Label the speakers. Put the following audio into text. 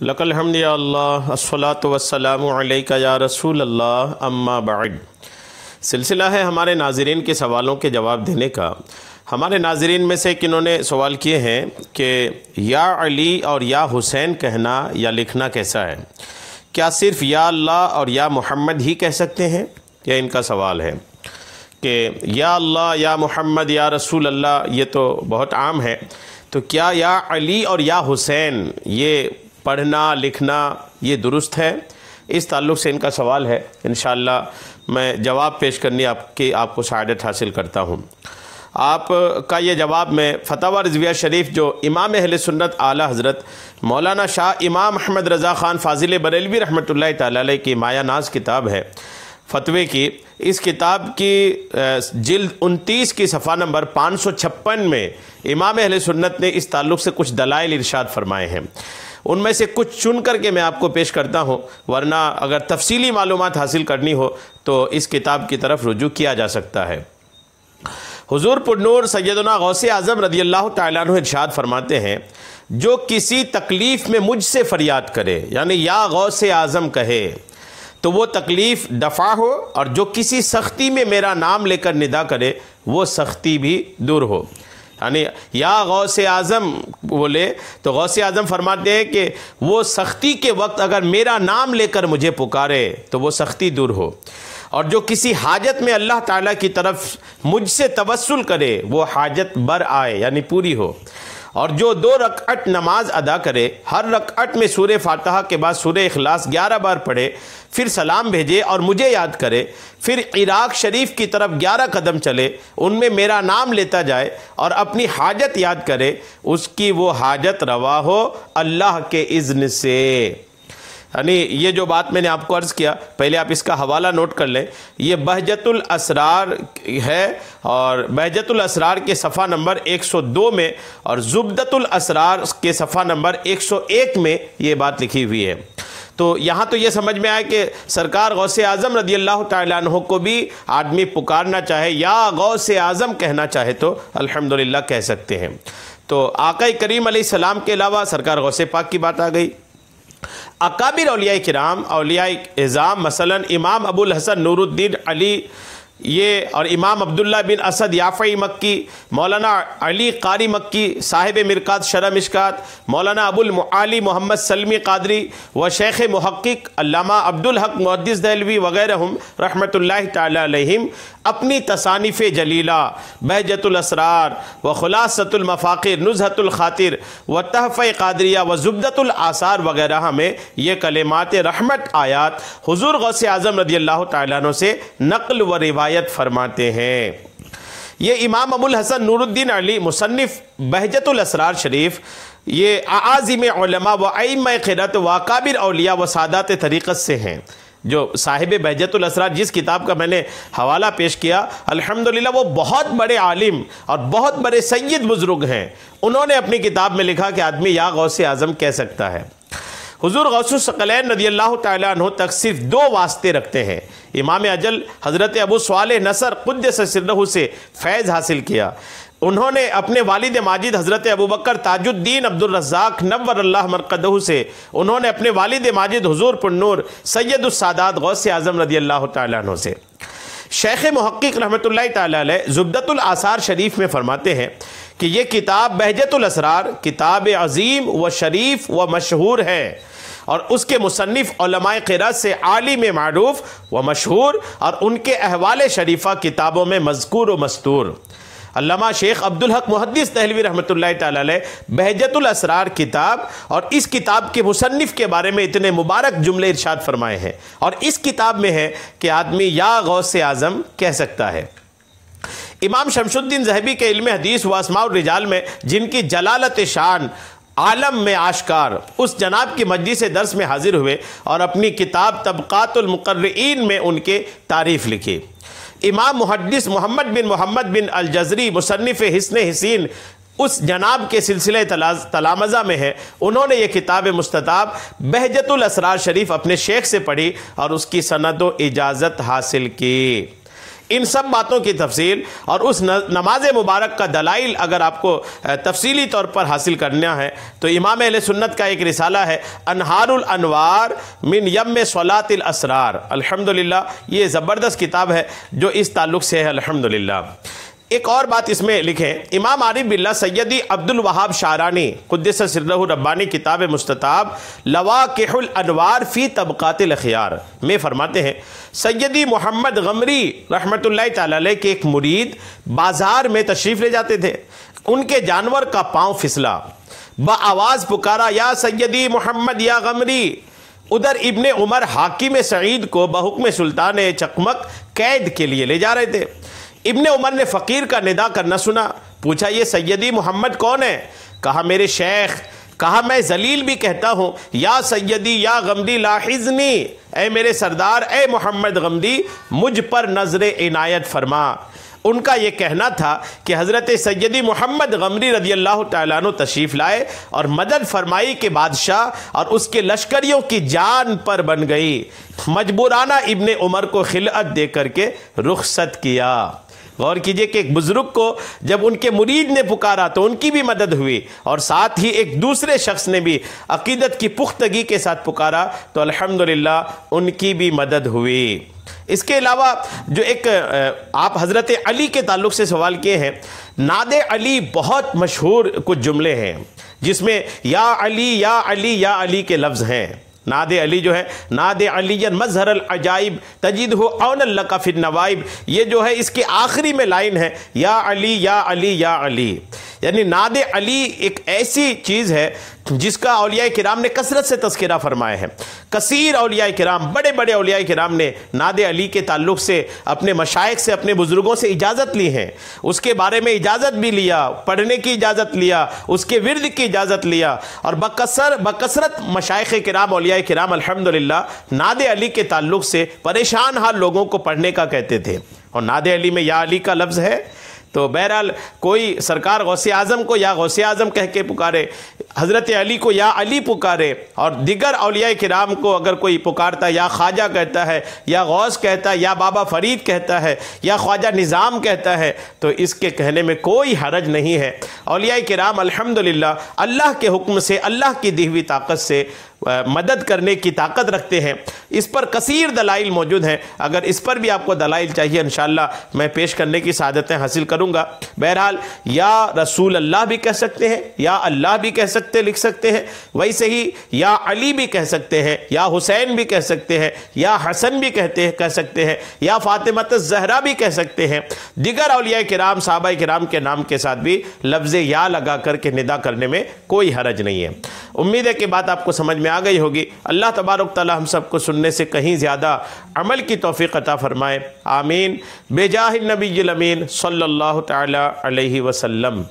Speaker 1: لک الحمد یا اللہ الصلاۃ والسلام علیک یا رسول اللہ اما بعد۔ سلسلہ ہے ہمارے ناظرین کے سوالوں کے جواب دینے کا۔ ہمارے ناظرین میں سے کنہوں نے سوال کیے ہیں کہ یا علی اور یا حسین کہنا یا لکھنا کیسا ہے؟ کیا صرف یا اللہ اور یا محمد ہی کہہ سکتے ہیں؟ یہ ان کا سوال ہے کہ یا اللہ یا محمد یا رسول اللہ یہ تو بہت عام ہے، تو کیا یا علی اور یا حسین یہ پڑھنا لکھنا یہ درست ہے؟ اس تعلق سے ان کا سوال ہے۔ انشاءاللہ میں جواب پیش کرنے آپ کو سعادت حاصل کرتا ہوں۔ آپ کا یہ جواب میں فتاوی رضویہ شریف جو امام اہل سنت اعلیٰ حضرت مولانا شاہ امام احمد رضا خان فاضل بریلوی رحمۃ اللہ تعالی علیہ کی مایہ ناز کتاب ہے فتوے کی، اس کتاب کی جلد 29 کی صفحہ نمبر 556 میں امام اہل سنت نے اس تعلق سے کچھ دلائل ارشاد فرمائے ہیں۔ ان میں سے کچھ چن کر کے میں آپ کو پیش کرتا ہوں، ورنہ اگر تفصیلی معلومات حاصل کرنی ہو تو اس کتاب کی طرف رجوع کیا جا سکتا ہے۔ حضور پرنور سیدنا غوث اعظم رضی اللہ تعالیٰ عنہ ارشاد فرماتے ہیں، جو کسی تکلیف میں مجھ سے فریاد کرے، یعنی یا غوث اعظم کہے تو وہ تکلیف دفع ہو، اور جو کسی سختی میں میرا نام لے کر ندا کرے وہ سختی بھی دور ہو۔ یعنی یا غوث اعظم بولے تو غوث اعظم فرماتے ہیں کہ وہ سختی کے وقت اگر میرا نام لے کر مجھے پکارے تو وہ سختی دور ہو، اور جو کسی حاجت میں اللہ تعالیٰ کی طرف مجھ سے توسل کرے وہ حاجت بر آئے، یعنی پوری ہو، اور جو 2 رکعت نماز ادا کرے، ہر رکعت میں سورہ فاتحہ کے بعد سورہ اخلاص 11 بار پڑھے، پھر سلام بھیجے اور مجھے یاد کرے، پھر عراق شریف کی طرف 11 قدم چلے، ان میں میرا نام لیتا جائے اور اپنی حاجت یاد کرے، اس کی وہ حاجت روا ہو اللہ کے اذن سے۔ یعنی یہ جو بات میں نے آپ کو عرض کیا، پہلے آپ اس کا حوالہ نوٹ کر لیں، یہ بہجت الاسرار ہے، اور بہجت الاسرار کے صفحہ نمبر 102 میں اور زبدۃ الاسرار کے صفحہ نمبر 101 میں یہ بات لکھی ہوئی ہے۔ تو یہاں تو یہ سمجھ میں آئے کہ سرکار غوث اعظم رضی اللہ تعالیٰ عنہ کو بھی آدمی پکارنا چاہے یا غوث اعظم کہنا چاہے تو الحمدللہ کہہ سکتے ہیں۔ تو آقا کریم علیہ السلام کے علاوہ سرکار غوث پاک کی بات آ گئی۔ اکابر اولیاء کرام، اولیاء اعظام، مثلا امام ابو الحسن نور الدین علی یہ، اور امام عبداللہ بن اسد یافعی مکی، مولانا علی قاری مکی صاحب مرکات شرح مشکات، مولانا ابو المعالی محمد سلمی قادری و شیخ محقق علامہ عبدالحق محدث دہلوی وغیرہ رحمۃ اللہ تعالی علیہم اپنی تصانیف جلیلہ بہجت الاسرار و خلاصۃ المفاخر، نزہۃ الخاطر و تحفہ قادریہ و زبدۃ الآثار وغیرہ میں یہ کلمات رحمت آیات حضور غوث اعظم رضی اللہ تعالیٰ عنہ سے نقل و روایت فرماتے ہیں۔ یہ امام ابو الحسن نور الدین علی مصنف بہجت الاسرار شریف یہ اعاظم علماء و ائمہ قرأت و اکابر اولیاء و سادات طریقت سے ہیں۔ جو صاحب بہجت الاسرار جس کتاب کا میں نے حوالہ پیش کیا، الحمدللہ وہ بہت بڑے عالم اور بہت بڑے سید بزرگ ہیں۔ انہوں نے اپنی کتاب میں لکھا کہ آدمی یا غوث اعظم کہہ سکتا ہے۔ حضور غوث الثقلین رضی اللہ تعالیٰ عنہ تک صرف 2 واسطے رکھتے ہیں۔ امام اجل حضرت ابو صالح نصر قدس سرہ سے فیض حاصل کیا۔ انہوں نے اپنے والد ماجد حضرت ابوبکر تاج الدین عبد الرزاق نور اللہ مرقدہ سے، انہوں نے اپنے والد ماجد حضور پرنور سید السادات غوث اعظم رضی اللہ تعالیٰ عنہ سے۔ شیخ محقق رحمۃ اللہ تعالیٰ علیہ زبدۃ الآثار شریف میں فرماتے ہیں کہ یہ کتاب بہجت الاسرار کتاب عظیم و شریف و مشہور ہے، اور اس کے مصنف علماء قرأت سے عالم معروف و مشہور، اور ان کے احوال شریفہ کتابوں میں مذکور و مستور۔ علامہ شیخ عبدالحق محدث دہلوی رحمۃ اللہ تعالی علیہ بہجت الاسرار کتاب اور اس کتاب کے مصنف کے بارے میں اتنے مبارک جملے ارشاد فرمائے ہیں، اور اس کتاب میں ہے کہ آدمی یا غوث اعظم کہہ سکتا ہے۔ امام شمس الدین ذہبی کے علم حدیث و اسماء الرجال میں، جن کی جلالت شان عالم میں آشکار، اس جناب کی مجلس درس میں حاضر ہوئے اور اپنی کتاب طبقات المقرئین میں ان کے تعریف لکھی۔ امام محدث محمد بن الجزری مصنف حسن حسین اس جناب کے سلسلہ تلامذہ میں ہے، انہوں نے یہ کتاب مستطاب بہجت الاسرار شریف اپنے شیخ سے پڑھی اور اس کی سند و اجازت حاصل کی۔ ان سب باتوں کی تفصیل اور اس نماز مبارک کا دلائل اگر آپ کو تفصیلی طور پر حاصل کرنا ہے تو امام اہل سنت کا ایک رسالہ ہے انہار الانوار من یم صلاۃ الاسرار، الحمدللہ یہ زبردست کتاب ہے جو اس تعلق سے ہے الحمدللہ۔ ایک اور بات اس میں لکھیں، امام عارف باللہ سیدی عبد الوہاب شعرانی قدس سرہ ربانی کتاب مستطاب لواقح الانوار فی طبقات الاخیار میں فرماتے ہیں سیدی محمد غمری رحمۃ اللہ تعالی علیہ کے ایک مرید بازار میں تشریف لے جاتے تھے، ان کے جانور کا پاؤں پھسلا، بآواز پکارا یا سیدی محمد یا غمری۔ ادھر ابن عمر حاکم سعید کو بحکم سلطان چکمک قید کے لیے لے جا رہے تھے۔ ابن عمر نے فقیر کا ندا کرنا سنا، پوچھا یہ سیدی محمد کون ہے؟ کہا میرے شیخ۔ کہا میں ذلیل بھی کہتا ہوں یا سیدی یا غمدی لاحظنی، اے میرے سردار اے محمد غمدی مجھ پر نظر عنایت فرما۔ ان کا یہ کہنا تھا کہ حضرت سیدی محمد غمری رضی اللہ تعالیٰ عنہ تشریف لائے اور مدد فرمائی کے بادشاہ اور اس کے لشکریوں کی جان پر بن گئی، مجبورانہ ابن عمر کو خلعت دے کر کے رخصت کیا۔ غور کیجئے کہ ایک بزرگ کو جب ان کے مرید نے پکارا تو ان کی بھی مدد ہوئی، اور ساتھ ہی ایک دوسرے شخص نے بھی عقیدت کی پختگی کے ساتھ پکارا تو الحمدللہ ان کی بھی مدد ہوئی۔ اس کے علاوہ جو ایک آپ حضرت علی کے تعلق سے سوال کیے ہیں، نعت علی بہت مشہور کچھ جملے ہیں جس میں یا علی یا علی یا علی کے لفظ ہیں۔ نعت علی جو ہے نعت علی مظہر العجائب تجدہ عونا لک فی النوائب، یہ جو ہے اس کی آخری میں لائن ہے یا علی یا علی یا علی، یعنی نعت علی ایک ایسی چیز ہے جس کا اولیاء کرام نے کثرت سے تذکرہ فرمایا ہے۔ کثیر اولیاء کرام، بڑے بڑے اولیاء کرام نے نعت علی کے تعلق سے اپنے مشائخ سے، اپنے بزرگوں سے اجازت لی ہے، اس کے بارے میں اجازت بھی لیا، پڑھنے کی اجازت لیا، اس کے ورد کی اجازت لیا، اور بکثرت مشائخ کرام اولیاء کرام الحمدللہ نعت علی کے تعلق سے پریشان حال لوگوں کو پڑھنے کا کہتے تھے۔ اور نعت علی میں یا علی کا لفظ ہے تو بہرحال کوئی سرکار غوث اعظم کو یا غوث اعظم کہہ کے پکارے، حضرت علی کو یا علی پکارے، اور دیگر اولیاء کرام کو اگر کوئی پکارتا ہے یا خواجہ کہتا ہے یا غوث کہتا ہے یا بابا فرید کہتا ہے یا خواجہ نظام کہتا ہے تو اس کے کہنے میں کوئی حرج نہیں ہے۔ اولیاء کرام الحمدللہ اللہ کے حکم سے، اللہ کی دی ہوئی طاقت سے مدد کرنے کی طاقت رکھتے ہیں۔ اس پر کثیر دلائل موجود ہیں، اگر اس پر بھی آپ کو دلائل چاہیے انشاءاللہ میں پیش کرنے کی سعادتیں حاصل کروں گا۔ بہرحال یا رسول اللہ بھی کہہ سکتے ہیں، یا اللہ بھی کہہ سکتے لکھ سکتے ہیں، ویسے ہی یا علی بھی کہہ سکتے ہیں، یا حسین بھی کہہ سکتے ہیں، یا حسن بھی کہہ سکتے ہیں، یا فاطمہ الزہرا بھی کہہ سکتے ہیں۔ دیگر اولیاء کرام صحابہ کرام کے نام کے ساتھ بھی لفظ یا لگا کر کے ندا کرنے میں کوئی حرج نہیں ہے۔ امید ہے کہ بات آپ کو سمجھ میں آ گئی ہوگی۔ اللہ تبارک تعالی ہم سب کو سننے سے کہیں زیادہ عمل کی توفیق عطا فرمائے، آمین، بجاہ النبی الامین صلی اللہ تعالی علیہ وسلم۔